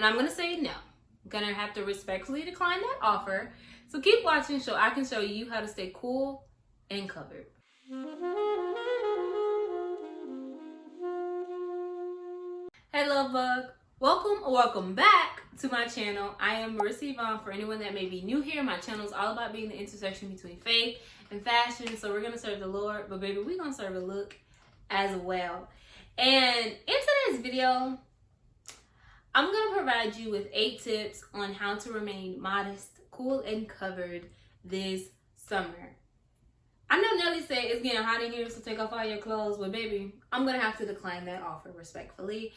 and I'm gonna say no. I'm gonna have to respectfully decline that offer. So keep watching so I can show you how to stay cool and covered. Hey Lovebug, welcome back to my channel. I am Marissa Yvonne. For anyone that may be new here, my channel is all about being the intersection between faith and fashion. So we're gonna serve the Lord, but baby, we're gonna serve a look as well. And in today's video, I'm gonna provide you with 8 tips on how to remain modest, cool, and covered this summer. I know Nelly said it's getting hot in here, so take off all your clothes, but baby, I'm gonna have to decline that offer respectfully.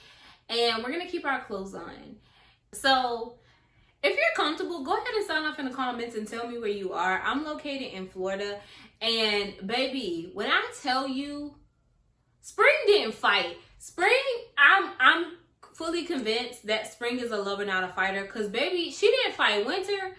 And we're gonna keep our clothes on. So if you're comfortable, go ahead and sign off in the comments and tell me where you are. I'm located in Florida, and baby, when I tell you, spring didn't fight. Spring, I'm fully convinced that spring is a lover, not a fighter, because baby, she didn't fight winter,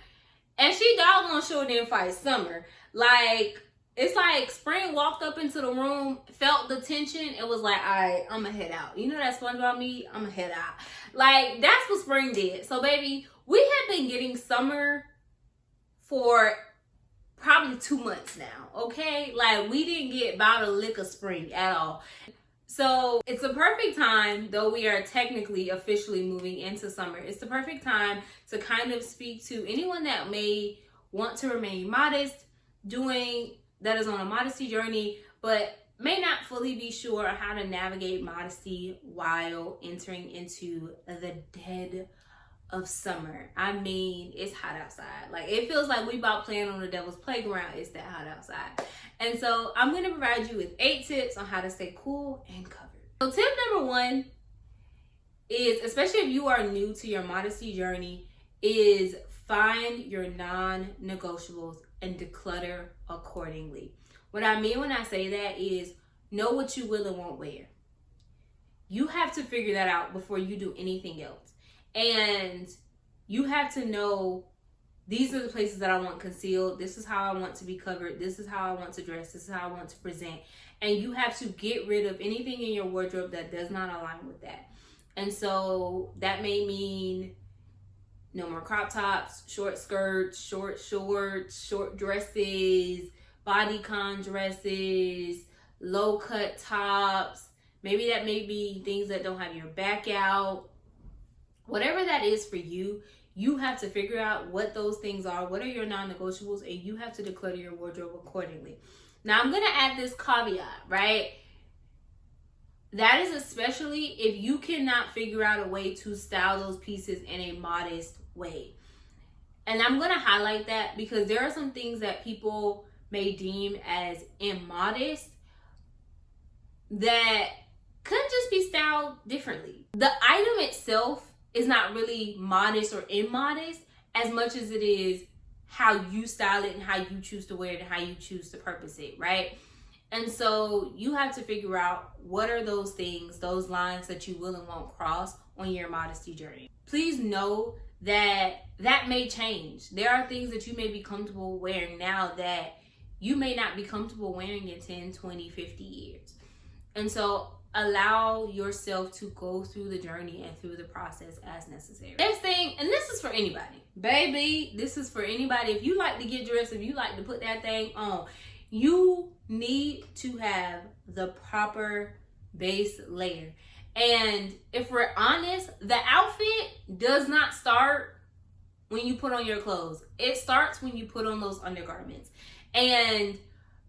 and she doggone sure didn't fight summer. Like, it's like spring walked up into the room, felt the tension, and was like, all right, I'm gonna head out. You know that SpongeBob me? I'm gonna head out. Like, that's what spring did. So baby, we have been getting summer for probably 2 months now, okay? Like, we didn't get about a lick of spring at all. So it's the perfect time, though we are technically officially moving into summer, it's the perfect time to kind of speak to anyone that may want to remain modest, that is on a modesty journey, but may not fully be sure how to navigate modesty while entering into the dead of summer. I mean, it's hot outside. Like, it feels like we about playing on the devil's playground. It's that hot outside. And so I'm going to provide you with 8 tips on how to stay cool and covered. So tip number 1 is, especially if you are new to your modesty journey, is find your non-negotiables and declutter accordingly. What I mean when I say that is, know what you will and won't wear. You have to figure that out before you do anything else. And you have to know, these are the places that I want concealed. This is how I want to be covered. This is how I want to dress. This is how I want to present. And you have to get rid of anything in your wardrobe that does not align with that. And so that may mean no more crop tops, short skirts, short shorts, short dresses, bodycon dresses, low cut tops. Maybe that may be things that don't have your back out. Whatever that is for you, you have to figure out what those things are, what are your non-negotiables, and you have to declutter your wardrobe accordingly. Now, I'm going to add this caveat, right? That is especially if you cannot figure out a way to style those pieces in a modest way. And I'm going to highlight that because there are some things that people may deem as immodest that could just be styled differently. The item itself is not really modest or immodest as much as it is how you style it and how you choose to wear it and how you choose to purpose it, right? And so you have to figure out what are those things, those lines that you will and won't cross on your modesty journey. Please know that may change. There are things that you may be comfortable wearing now that you may not be comfortable wearing in 10, 20, 50 years. And so allow yourself to go through the journey and through the process as necessary. Next thing, and this is for anybody, baby, this is for anybody. If you like to get dressed, if you like to put that thing on, you need to have the proper base layer. And if we're honest, the outfit does not start when you put on your clothes. It starts when you put on those undergarments. And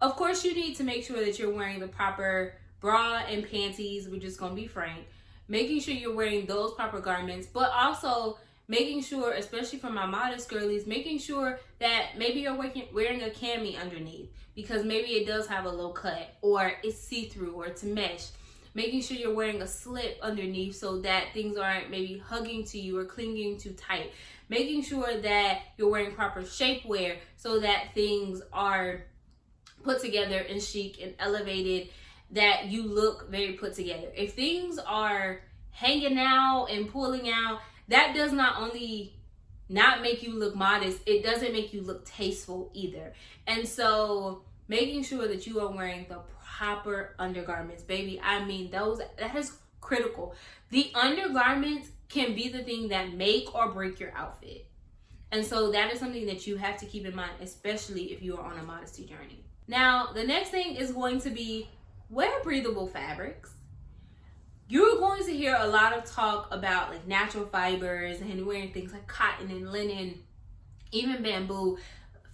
of course, you need to make sure that you're wearing the proper bra and panties. We're just gonna be frank. Making sure you're wearing those proper garments, but also making sure, especially for my modest girlies, making sure that maybe you're wearing a cami underneath because maybe it does have a low cut or it's see-through or it's mesh. Making sure you're wearing a slip underneath so that things aren't maybe hugging to you or clinging too tight. Making sure that you're wearing proper shapewear so that things are put together and chic and elevated, that you look very put together. If things are hanging out and pulling out, that does not only not make you look modest, it doesn't make you look tasteful either. And so making sure that you are wearing the proper undergarments, baby. I mean, that is critical. The undergarments can be the thing that make or break your outfit. And so that is something that you have to keep in mind, especially if you are on a modesty journey. Now, the next thing is going to be wear breathable fabrics. You're going to hear a lot of talk about like natural fibers and wearing things like cotton and linen, even bamboo,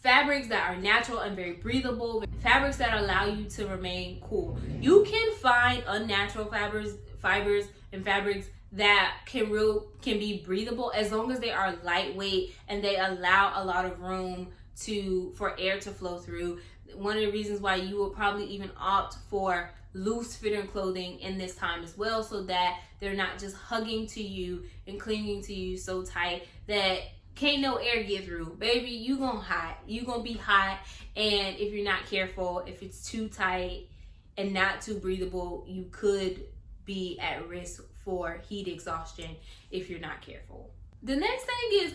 fabrics that are natural and very breathable, fabrics that allow you to remain cool. You can find unnatural fibers and fabrics that can be breathable as long as they are lightweight and they allow a lot of room for air to flow through. One of the reasons why you will probably even opt for loose fitting clothing in this time as well, so that they're not just hugging to you and clinging to you so tight that can't no air get through. Baby, you gonna be hot, and if you're not careful, if it's too tight and not too breathable, you could be at risk for heat exhaustion if you're not careful. The next thing is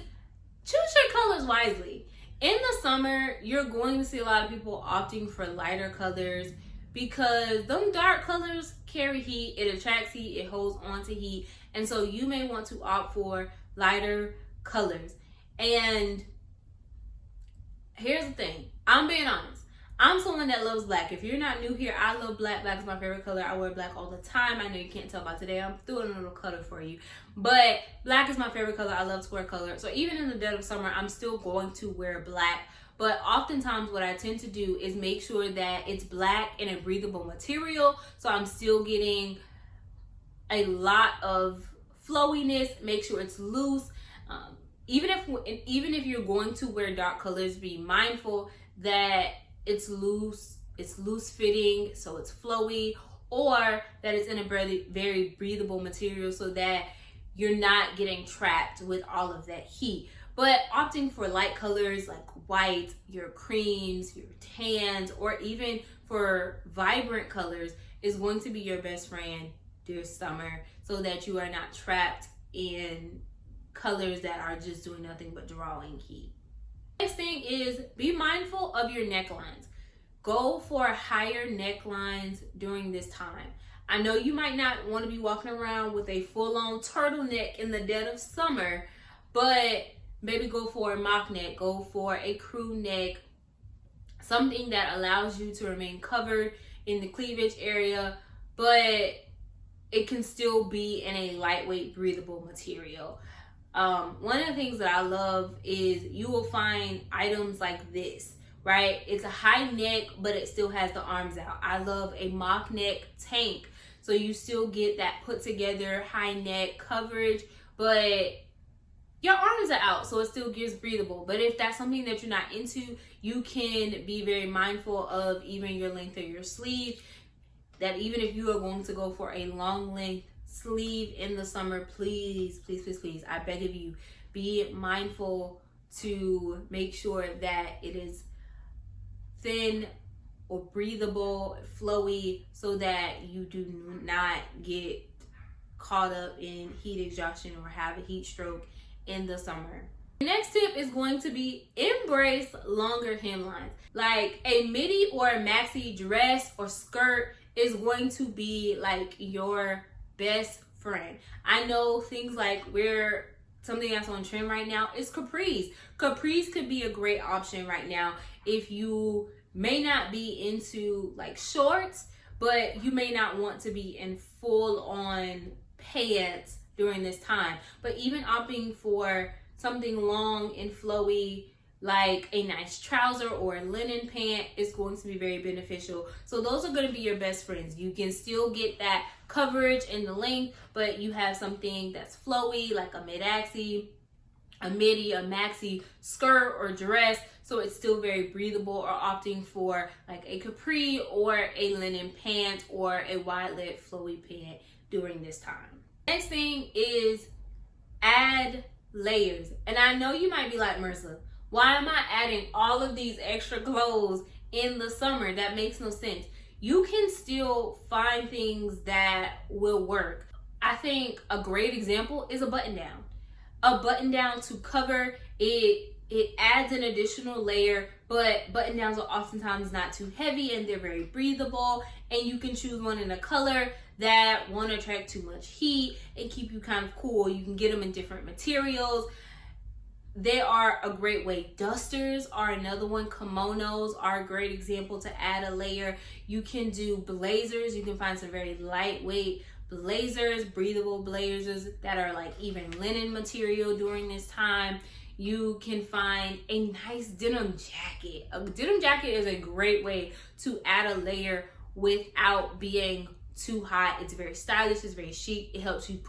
choose your colors wisely. In the summer, you're going to see a lot of people opting for lighter colors because them dark colors carry heat, it attracts heat, it holds on to heat, and so you may want to opt for lighter colors. And here's the thing, I'm being honest. I'm someone that loves black. If you're not new here, I love black. Black is my favorite color. I wear black all the time. I know you can't tell by today. I'm doing a little color for you. But black is my favorite color. I love to wear color. So even in the dead of summer, I'm still going to wear black. But oftentimes what I tend to do is make sure that it's black and a breathable material. So I'm still getting a lot of flowiness. Make sure it's loose. Even if you're going to wear dark colors, be mindful that it's loose fitting, so it's flowy, or that it's in a very breathable material so that you're not getting trapped with all of that heat. But opting for light colors like white, your creams, your tans, or even for vibrant colors is going to be your best friend this summer, so that you are not trapped in colors that are just doing nothing but drawing heat. Next thing is be mindful of your necklines. Go for higher necklines during this time. I know you might not want to be walking around with a full-on turtleneck in the dead of summer, but maybe go for a mock neck, go for a crew neck, something that allows you to remain covered in the cleavage area, but it can still be in a lightweight, breathable material. One of the things that I love is you will find items like this, right? It's a high neck, but it still has the arms out. I love a mock neck tank. So you still get that put together high neck coverage, but your arms are out, so it still gives breathable. But if that's something that you're not into, you can be very mindful of even your length of your sleeve. That even if you are going to go for a long length sleeve in the summer, please, I beg of you, be mindful to make sure that it is thin or breathable, flowy, so that you do not get caught up in heat exhaustion or have a heat stroke in the summer. The next tip is going to be embrace longer hemlines. Like a midi or a maxi dress or skirt is going to be like your best friend. I know things like something that's on trend right now is capris. Capris could be a great option right now if you may not be into like shorts, but you may not want to be in full on pants during this time. But even opting for something long and flowy like a nice trouser or a linen pant is going to be very beneficial. So those are going to be your best friends. You can still get that coverage in the length, but you have something that's flowy like a mid-axi, a midi, a maxi skirt or dress, so it's still very breathable, or opting for like a capri or a linen pant or a wide leg flowy pant during this time. Next thing is add layers. And I know you might be like, Marissa, why am I adding all of these extra clothes in the summer? That makes no sense. You can still find things that will work. I think a great example is a button down. A button down to cover it adds an additional layer but button downs are oftentimes not too heavy and they're very breathable, and you can choose one in a color that won't attract too much heat and keep you kind of cool. You can get them in different materials. They are a great way. Dusters are another one. Kimonos are a great example to add a layer. You can do blazers. You can find some very lightweight blazers, breathable blazers that are like even linen material during this time. You can find a nice denim jacket. A denim jacket is a great way to add a layer without being too hot. It's very stylish, it's very chic. It helps you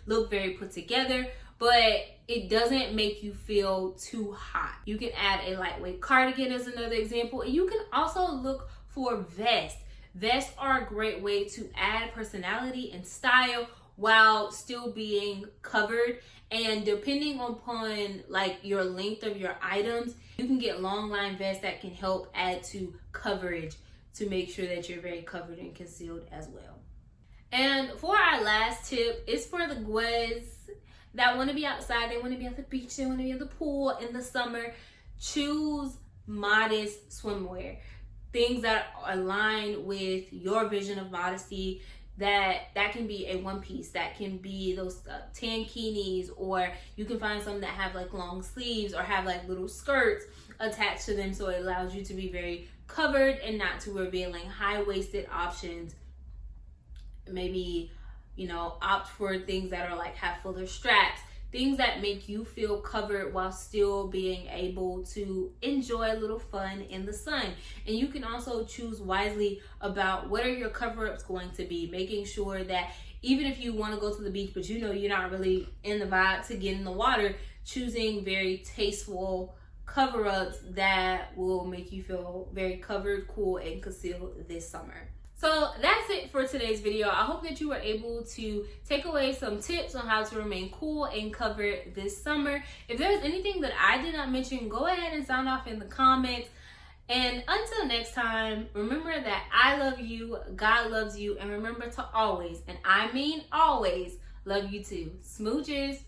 look very put together, but it doesn't make you feel too hot. You can add a lightweight cardigan as another example. And you can also look for vests. Vests are a great way to add personality and style while still being covered. And depending upon like your length of your items, you can get long line vests that can help add to coverage to make sure that you're very covered and concealed as well. And for our last tip, is for the guys that want to be outside. They want to be at the beach, they want to be at the pool in the summer. Choose modest swimwear. Things that align with your vision of modesty. That can be a one piece, that can be those tankinis, or you can find some that have like long sleeves or have like little skirts attached to them, so it allows you to be very covered and not too revealing. High-waisted options, maybe, you know, opt for things that are like have fuller straps, things that make you feel covered while still being able to enjoy a little fun in the sun. And you can also choose wisely about what are your cover-ups going to be, making sure that even if you want to go to the beach but you know you're not really in the vibe to get in the water, choosing very tasteful cover-ups that will make you feel very covered, cool, and concealed this summer. So that's it for today's video. I hope that you were able to take away some tips on how to remain cool and covered this summer. If there's anything that I did not mention, go ahead and sound off in the comments. And until next time, remember that I love you, God loves you, and remember to always, and I mean always, love you too. Smooches.